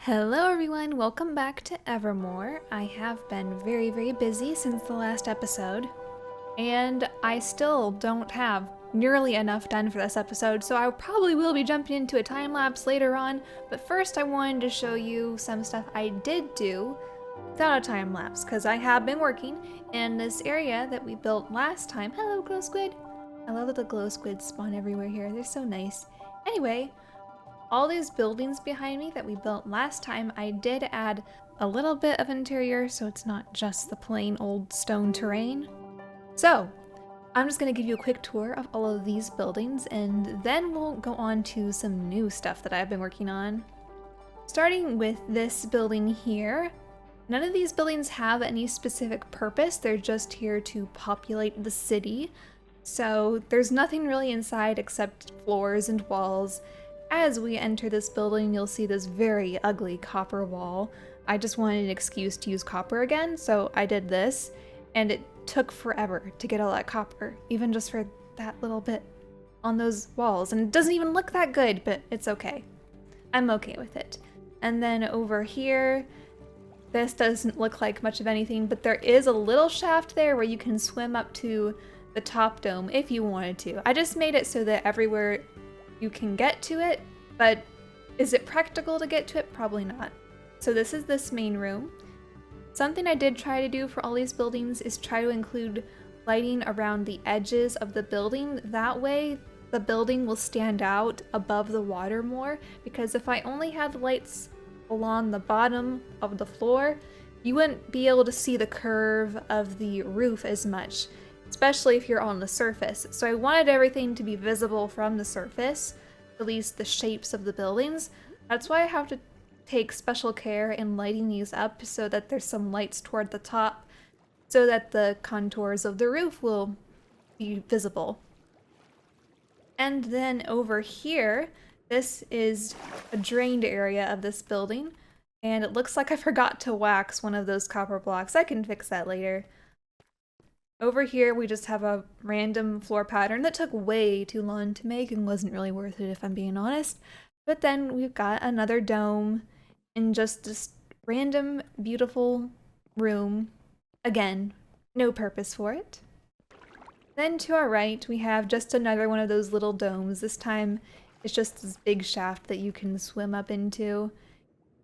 Hello everyone, welcome back to Evermoor. I have been very busy since the last episode, and I still don't have nearly enough done for this episode, so I probably will be jumping into a time lapse later on, but first I wanted to show you some stuff I did do without a time lapse, because I have been working in this area that we built last time. Hello, glow squid! I love that the glow squids spawn everywhere here, they're so nice. Anyway, all these buildings behind me that we built last time, I did add a little bit of interior so it's not just the plain old stone terrain. So, I'm just going to give you a quick tour of all of these buildings and then we'll go on to some new stuff that I've been working on. Starting with this building here, none of these buildings have any specific purpose, they're just here to populate the city. So there's nothing really inside except floors and walls. As we enter this building, you'll see this very ugly copper wall. I just wanted an excuse to use copper again, so I did this, and it took forever to get all that copper, even just for that little bit on those walls. And it doesn't even look that good, but it's okay. I'm okay with it. And then over here, this doesn't look like much of anything, but there is a little shaft there where you can swim up to the top dome if you wanted to. I just made it so that everywhere you can get to it, but is it practical to get to it? Probably not. So this is this main room. Something I did try to do for all these buildings is try to include lighting around the edges of the building. That way the building will stand out above the water more, because if I only had lights along the bottom of the floor, you wouldn't be able to see the curve of the roof as much, especially if you're on the surface. So I wanted everything to be visible from the surface, at least the shapes of the buildings. That's why I have to take special care in lighting these up so that there's some lights toward the top so that the contours of the roof will be visible. And then over here, this is a drained area of this building, and it looks like I forgot to wax one of those copper blocks. I can fix that later. Over here, we just have a random floor pattern that took way too long to make and wasn't really worth it if I'm being honest. But then we've got another dome in just this random, beautiful room. Again, no purpose for it. Then to our right, we have just another one of those little domes. This time, it's just this big shaft that you can swim up into.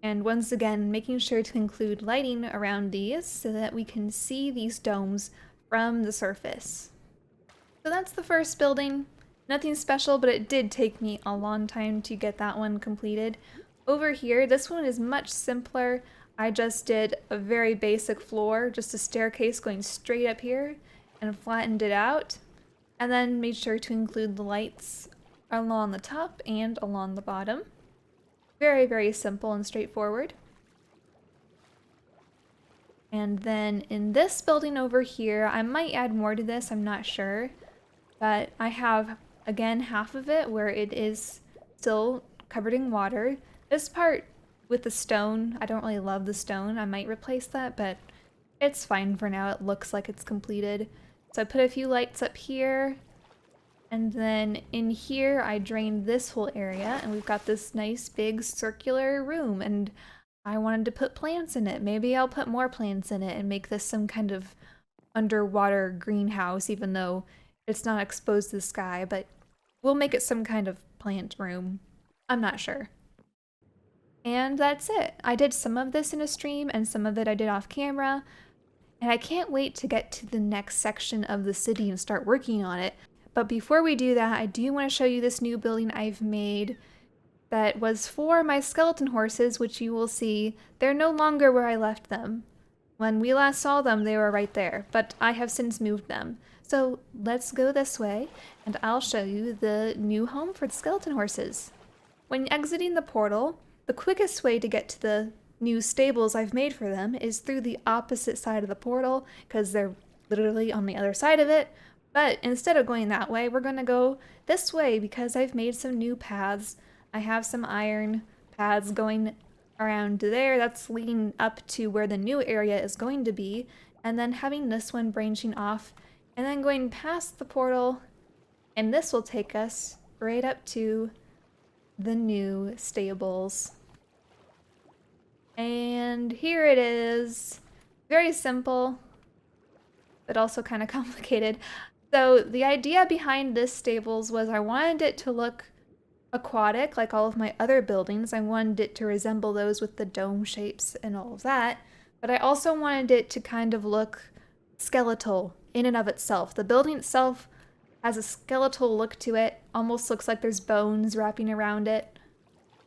And once again, making sure to include lighting around these so that we can see these domes from the surface. So that's the first building. Nothing special, but it did take me a long time to get that one completed. Over here, this one is much simpler. I just did a very basic floor, just a staircase going straight up here, and flattened it out, and then made sure to include the lights along the top and along the bottom. Very simple and straightforward. And then in this building over here, I might add more to this, I'm not sure. But I have, again, half of it where it is still covered in water. This part with the stone, I don't really love the stone. I might replace that, but it's fine for now. It looks like it's completed. So I put a few lights up here. And then in here, I drained this whole area, and we've got this nice big circular room. And I wanted to put plants in it. Maybe I'll put more plants in it and make this some kind of underwater greenhouse, even though it's not exposed to the sky, but we'll make it some kind of plant room. I'm not sure. And that's it. I did some of this in a stream and some of it I did off camera, and I can't wait to get to the next section of the city and start working on it. But before we do that, I do want to show you this new building I've made that was for my skeleton horses, which you will see. They're no longer where I left them. When we last saw them, they were right there, but I have since moved them. So let's go this way, and I'll show you the new home for the skeleton horses. When exiting the portal, the quickest way to get to the new stables I've made for them is through the opposite side of the portal, because they're literally on the other side of it. But instead of going that way, we're going to go this way because I've made some new paths. I have some iron paths going around there that's leading up to where the new area is going to be, and then having this one branching off and then going past the portal, and this will take us right up to the new stables. And here it is. Very simple, but also kind of complicated. So the idea behind this stables was I wanted it to look aquatic like all of my other buildings. I wanted it to resemble those with the dome shapes and all of that. But I also wanted it to kind of look skeletal in and of itself. The building itself has a skeletal look to it, almost looks like there's bones wrapping around it.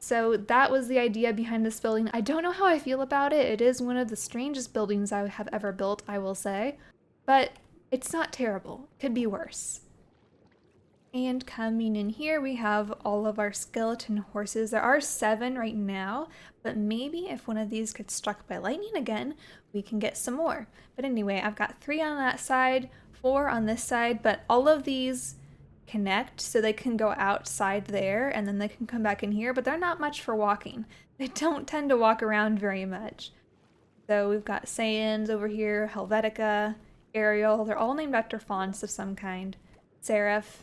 So that was the idea behind this building. I don't know how I feel about it. It is one of the strangest buildings I have ever built, I will say. But it's not terrible. Could be worse. And coming in here, we have all of our skeleton horses. There are 7 right now, but maybe if one of these gets struck by lightning again, we can get some more. But anyway, I've got 3 on that side, 4 on this side, but all of these connect so they can go outside there and then they can come back in here, but they're not much for walking. They don't tend to walk around very much. So we've got Saiyans over here, Helvetica, Ariel. They're all named after fonts of some kind. Seraph.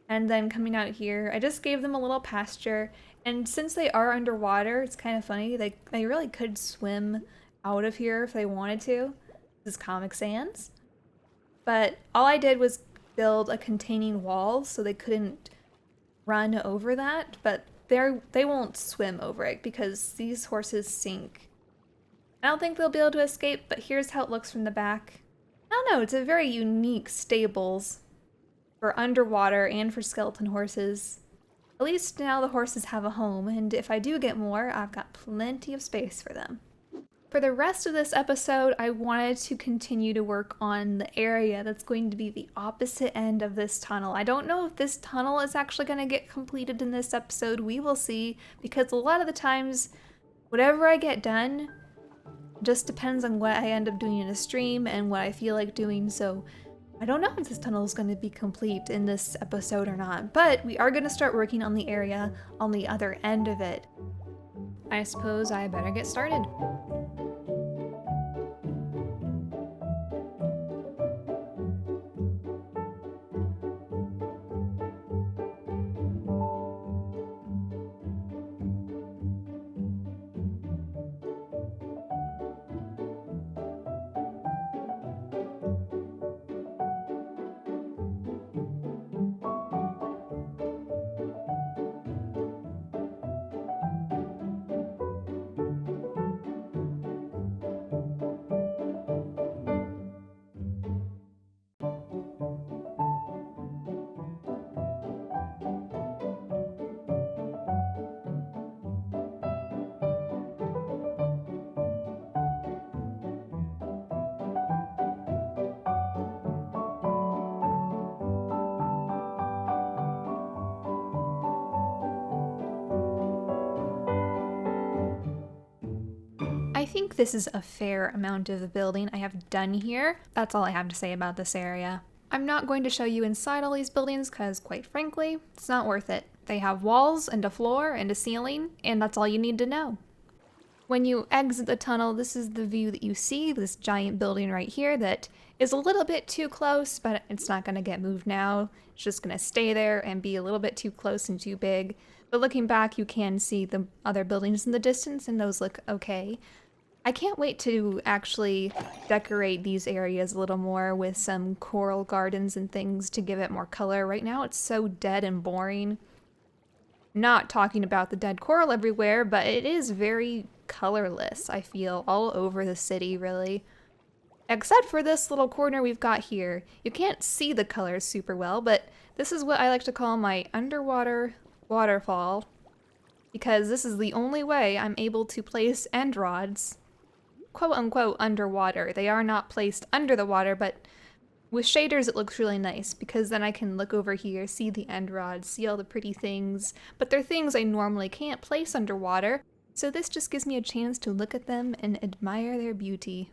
And then coming out here, I just gave them a little pasture. And since they are underwater, it's kind of funny. They really could swim out of here if they wanted to. This is Comic Sans. But all I did was build a containing wall so they couldn't run over that. But they won't swim over it because these horses sink. I don't think they'll be able to escape, but here's how it looks from the back. I don't know, it's a very unique stables for underwater and for skeleton horses. At least now the horses have a home, and if I do get more, I've got plenty of space for them. For the rest of this episode, I wanted to continue to work on the area that's going to be the opposite end of this tunnel. I don't know if this tunnel is actually going to get completed in this episode. We will see, because a lot of the times, whatever I get done just depends on what I end up doing in a stream and what I feel like doing, so I don't know if this tunnel is going to be complete in this episode or not, but we are going to start working on the area on the other end of it. I suppose I better get started. I think this is a fair amount of the building I have done here. That's all I have to say about this area. I'm not going to show you inside all these buildings because, quite frankly, it's not worth it. They have walls and a floor and a ceiling, and that's all you need to know. When you exit the tunnel, this is the view that you see, this giant building right here that is a little bit too close, but it's not going to get moved now. It's just going to stay there and be a little bit too close and too big. But looking back, you can see the other buildings in the distance, and those look okay. I can't wait to actually decorate these areas a little more with some coral gardens and things to give it more color. Right now it's so dead and boring. Not talking about the dead coral everywhere, but it is very colorless, I feel, all over the city, really. Except for this little corner we've got here. You can't see the colors super well, but this is what I like to call my underwater waterfall, because this is the only way I'm able to place end rods quote-unquote underwater. They are not placed under the water, but with shaders it looks really nice because then I can look over here, see the end rods, see all the pretty things, but they're things I normally can't place underwater, so this just gives me a chance to look at them and admire their beauty.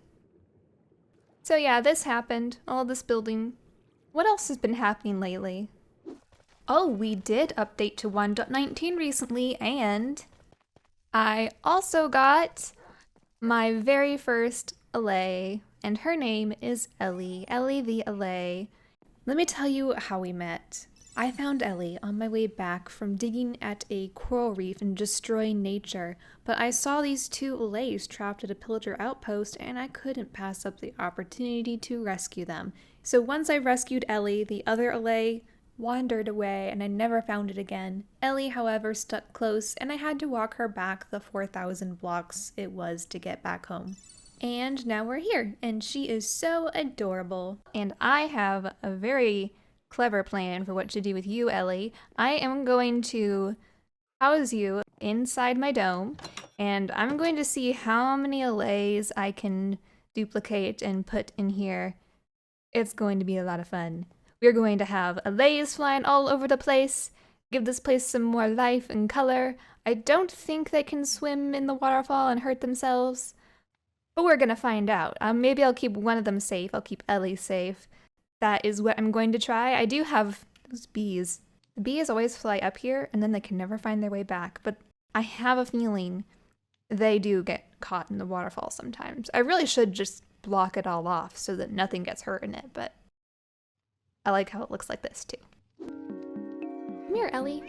So yeah, this happened, all this building. What else has been happening lately? Oh, we did update to 1.19 recently, and I also got my very first Allay, and her name is Ellie the Allay. Let me tell you how we met. I found Ellie on my way back from digging at a coral reef and destroying nature, but I saw these two Allays trapped at a pillager outpost and I couldn't pass up the opportunity to rescue them. So once I rescued Ellie, the other Allay wandered away and I never found it again. Ellie, however, stuck close and I had to walk her back the 4,000 blocks it was to get back home. And now we're here, and she is so adorable. And I have a very clever plan for what to do with you, Ellie. I am going to house you inside my dome, and I'm going to see how many Allays I can duplicate and put in here. It's going to be a lot of fun. We're going to have Allays flying all over the place, give this place some more life and color. I don't think they can swim in the waterfall and hurt themselves, but we're gonna find out. Maybe I'll keep one of them safe. I'll keep Ellie safe. That is what I'm going to try. I do have those bees. The bees always fly up here and then they can never find their way back, but I have a feeling they do get caught in the waterfall sometimes. I really should just block it all off so that nothing gets hurt in it, but I like how it looks like this too. Come here, Ellie.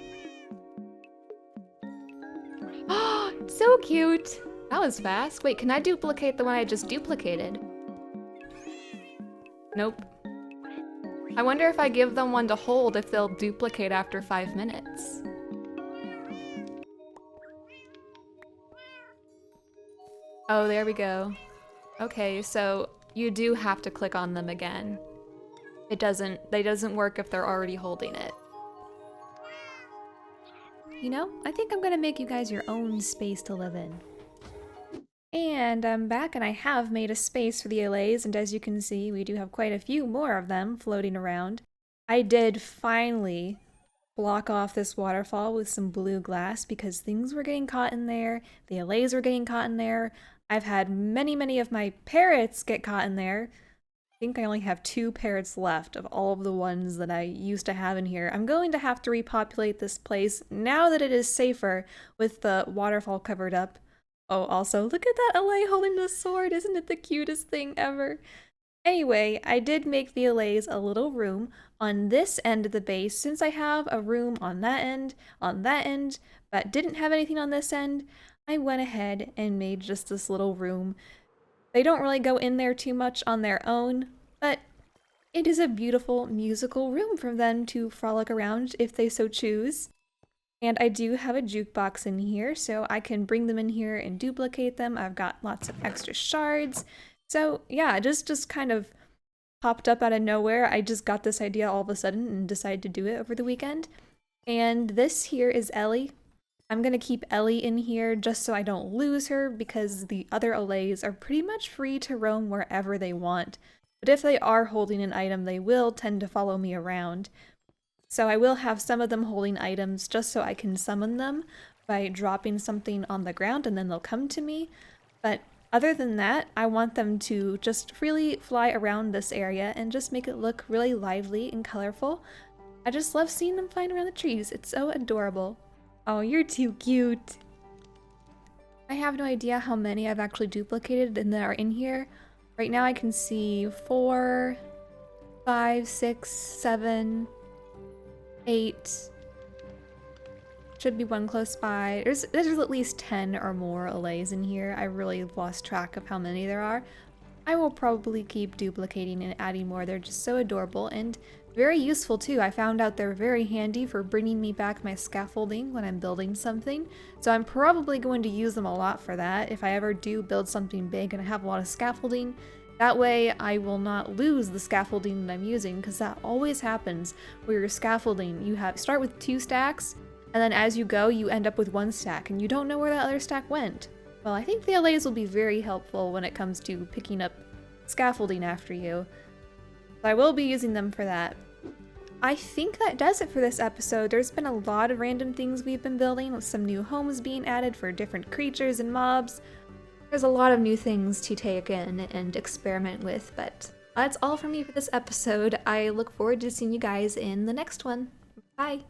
Oh, so cute. That was fast. Wait, can I duplicate the one I just duplicated? Nope. I wonder if I give them one to hold if they'll duplicate after 5 minutes. Oh, there we go. Okay, so you do have to click on them again. They doesn't work if they're already holding it. You know, I think I'm gonna make you guys your own space to live in. And I'm back and I have made a space for the Allays, and as you can see, we do have quite a few more of them floating around. I did finally block off this waterfall with some blue glass because things were getting caught in there, the Allays were getting caught in there. I've had many of my parrots get caught in there. I think I only have 2 parrots left of all of the ones that I used to have in here. I'm going to have to repopulate this place now that it is safer with the waterfall covered up. Oh, also, look at that Allay holding the sword. Isn't it the cutest thing ever? Anyway, I did make the Allays a little room on this end of the base. Since I have a room on that end, but didn't have anything on this end, I went ahead and made just this little room. They don't really go in there too much on their own, but it is a beautiful musical room for them to frolic around if they so choose. And I do have a jukebox in here, so I can bring them in here and duplicate them. I've got lots of extra shards. So yeah, just kind of popped up out of nowhere. I just got this idea all of a sudden and decided to do it over the weekend. And this here is Ellie. I'm gonna keep Ellie in here just so I don't lose her because the other Allays are pretty much free to roam wherever they want. But if they are holding an item, they will tend to follow me around. So I will have some of them holding items just so I can summon them by dropping something on the ground and then they'll come to me. But other than that, I want them to just freely fly around this area and just make it look really lively and colorful. I just love seeing them flying around the trees. It's so adorable. Oh, you're too cute. I have no idea how many I've actually duplicated and that are in here. Right now I can see 4, 5, 6, 7, 8. Should be one close by. There's at least 10 or more Allays in here. I really lost track of how many there are. I will probably keep duplicating and adding more. They're just so adorable and very useful too. I found out they're very handy for bringing me back my scaffolding when I'm building something. So I'm probably going to use them a lot for that if I ever do build something big and I have a lot of scaffolding. That way I will not lose the scaffolding that I'm using, because that always happens where you're scaffolding. You start with 2 stacks and then as you go you end up with 1 stack and you don't know where that other stack went. Well, I think the Allays will be very helpful when it comes to picking up scaffolding after you. So I will be using them for that. I think that does it for this episode. There's been a lot of random things we've been building, with some new homes being added for different creatures and mobs. There's a lot of new things to take in and experiment with, but that's all from me for this episode. I look forward to seeing you guys in the next one. Bye!